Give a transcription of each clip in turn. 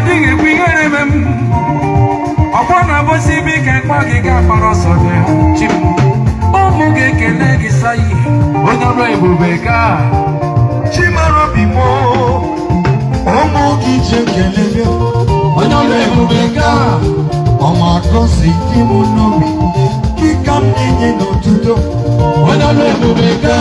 digi kwigere mem Okwana bosi bike kwa giga paroso de chim Omu ge kele gisayi Onyolo ebubeka Chimaro bimo Omu gije kelebe Onyolo ebubeka Oma kosi timu nobi Kikam nenye no tudo Onyolo ebubeka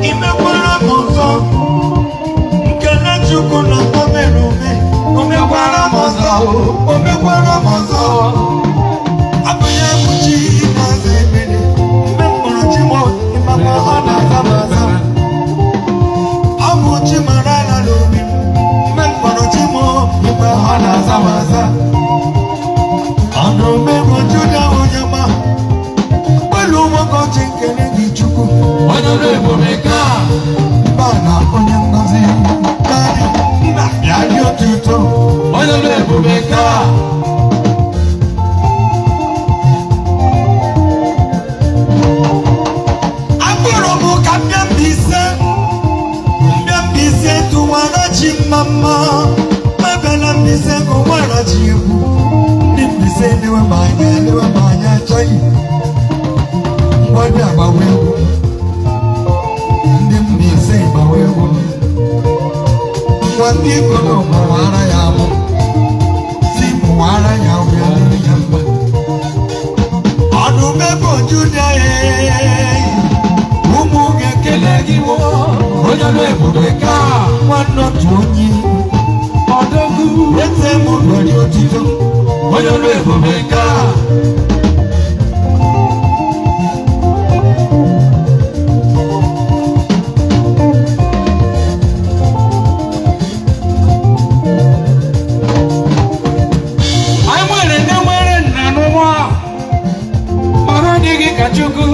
Imekwara mozo Nkele chuku na pomerume Omekwara mozo Abuye kuchi maze mene Imekoro chimo Imama hana zabaza Abu chimarana lumi Imekoro chimo Imama hana zabaza Androme mojuda onyama Welu wako chinkele di chuku Onyolo ebubeka Bana onye ngozi Dari na yari otuto Onyolo ebubeka Akpọrọ m ka Mbịambise tụwara chi mama Mebele Mbise kụwara chi egwu Ndị Mbise lewe m anya achọghị Mgbọdụ agbawa egwu Ndị Mbise gbawa egwu Nwandị ikolo mụwara ya amụ Si mụwara ya wee ya mba Ọdụ mebe Juda Ụmụ ga-ekele gị wo Onyolo ebubeka Nwanne otu onye Odogwu Eze mụ nwere otito Onyolo ebubeka Chukwu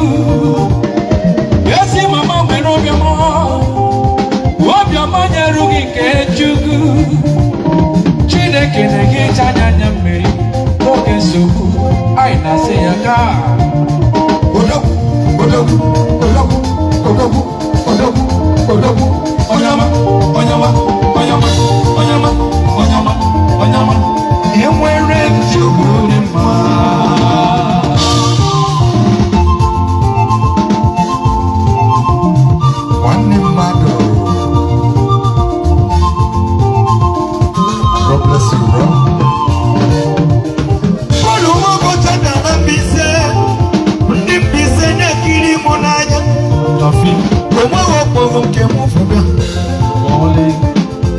Yesi mama nwere obiọma nyerughị nke Chukwu Chineke na-ehicha anya mmiri oge nsogbu anyị na-asị ya gaa Odogwu Onyama enwere Chukwu dị mma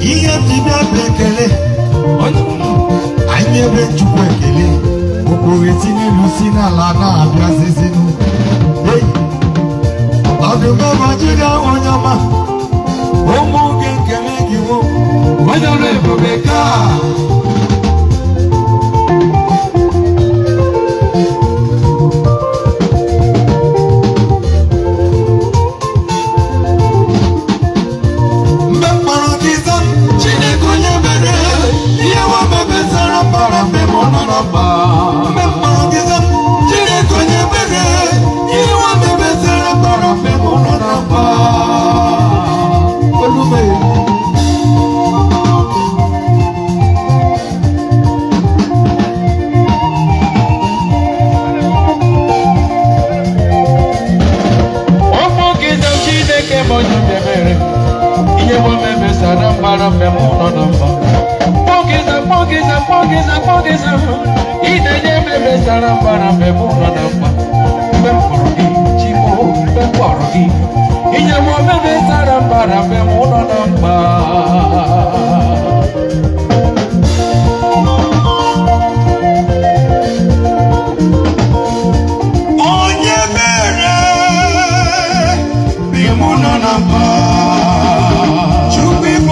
Ihe dibịa bụ ekele anyị ebe Chukwu ekele okporo esi n'elu si n'ala na-abịazizinu ọdụmọbajida onye ọma ụmụ ga-ekele gị wo Onyolo ebubeka Chukwu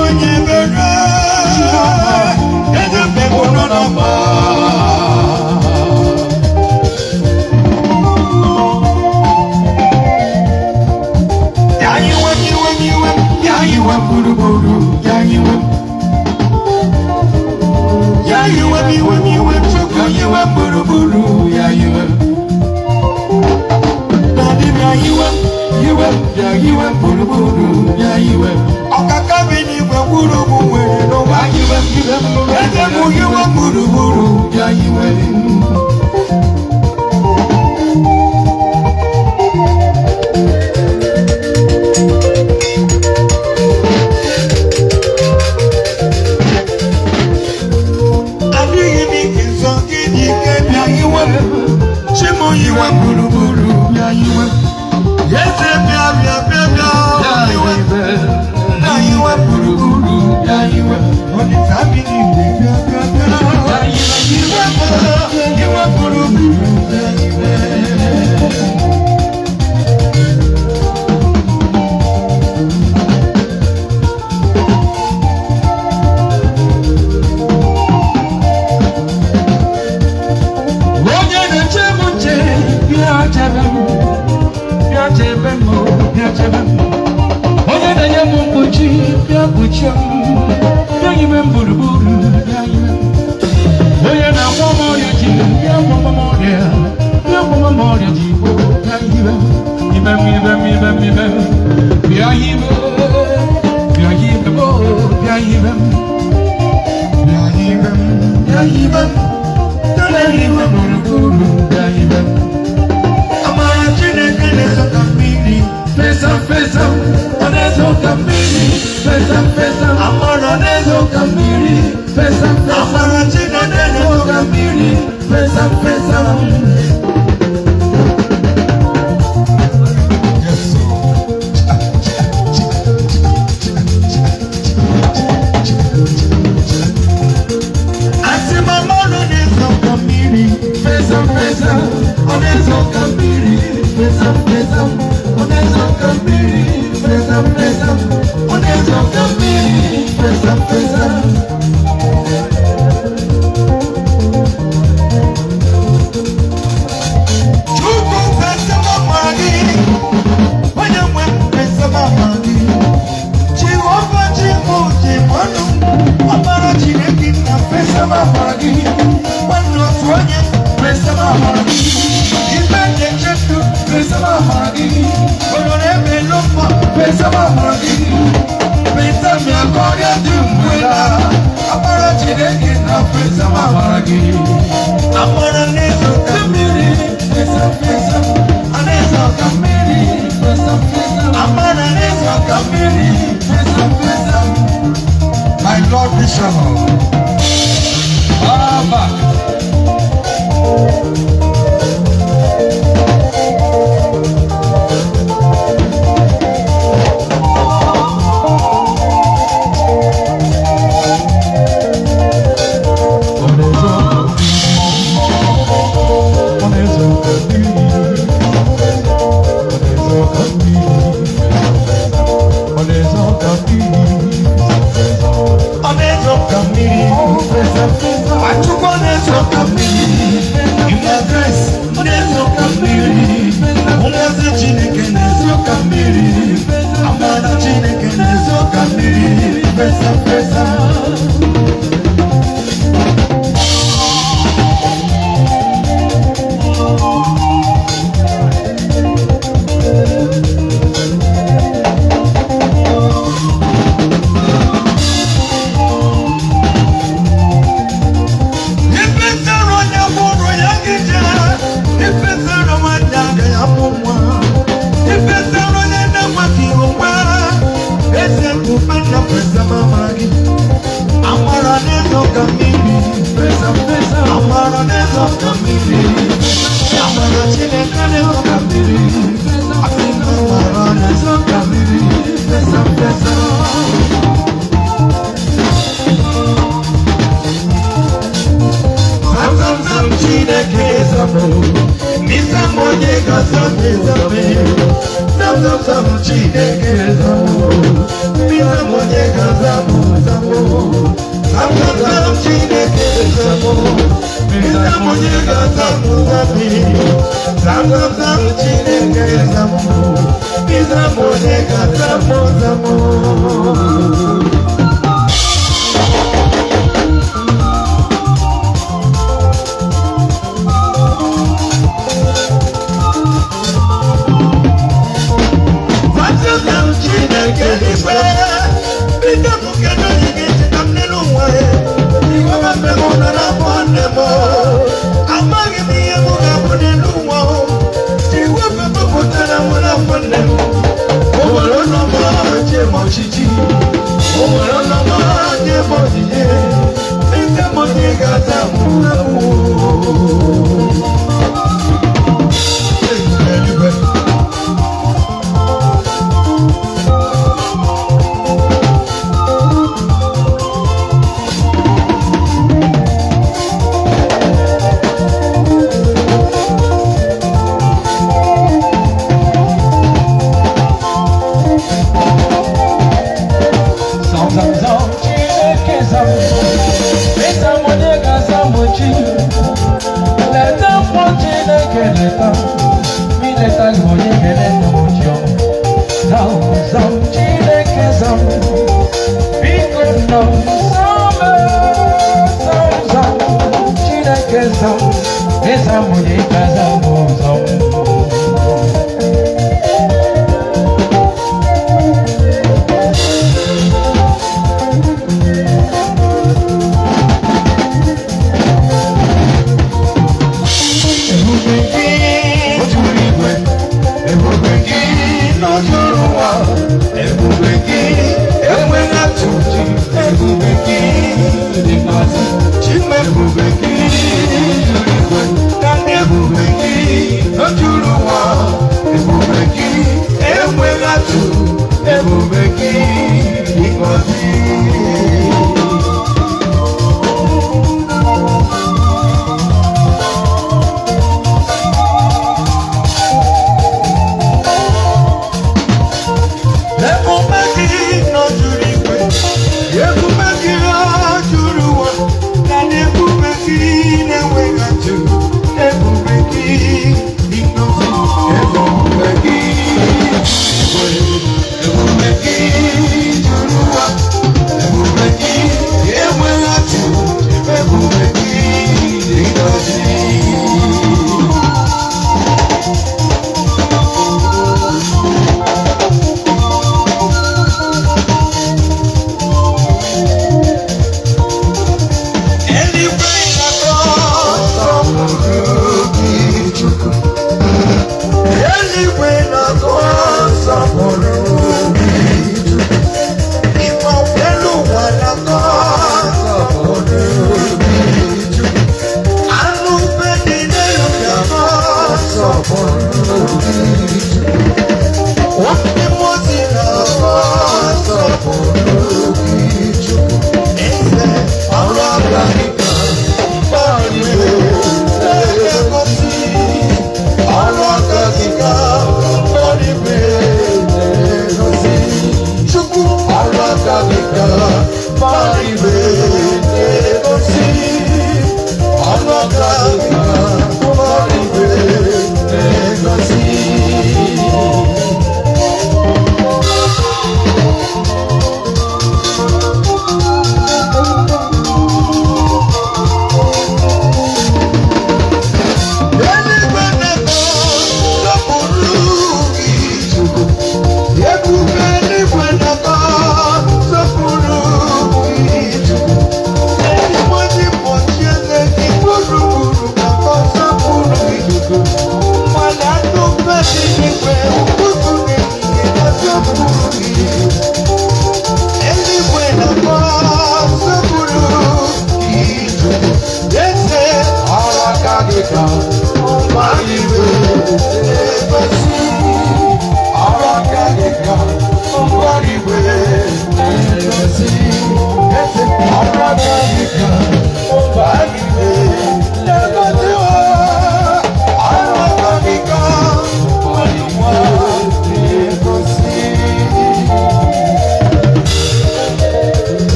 onye bere yiwe buruburu ya yiwe Nadi ya yiwe yiwe ya yiwe buruburu ya yiwe Okaka bini we burubu we no wa yiwe yiwe Ede mu yiwe buruburu ya yiwe Yiwe buruburu ya yiwe Yese bia bia bia bia yiwe Na yiwe buruburu ya yiwe Oni tabi ni bia bia bia ya yiwe buruburu ya yiwe Oye na ya mumbuchi ya bucha ya yiwe buruburu ya yiwe Oye na mama ya ji ya mama ya ji ya yiwe Ibe ya yiwe buruburu ya yiwe Amara Chineke nezoka mmiri Fesa, onezo kamiri Fesa, amara nezo kamiri Fesa, amara Chineke nezo kamiri Fesa Yes, Ati mama nezo kamiri Fesa, onezo kamiri Fesa, onezo kamiri Fesa, onezo kamiri Fesa Chuku pesa mamagi Wanya mwen pesa mamagi Chihuahua chimanu Amara Chineke na pesa mamagi Wano suanye pesa mamagi Ibende chetu pesa mamagi Olorebe lopa pesa mamagi Pesa miakoria dumwela Amara Chineke na pesa mamagi Amara nezo kamiri Pesa Anezo kamiri Pesa Amara nezo kamiri Pesa My Lord Bishop Baba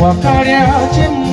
ụwa karịa chi m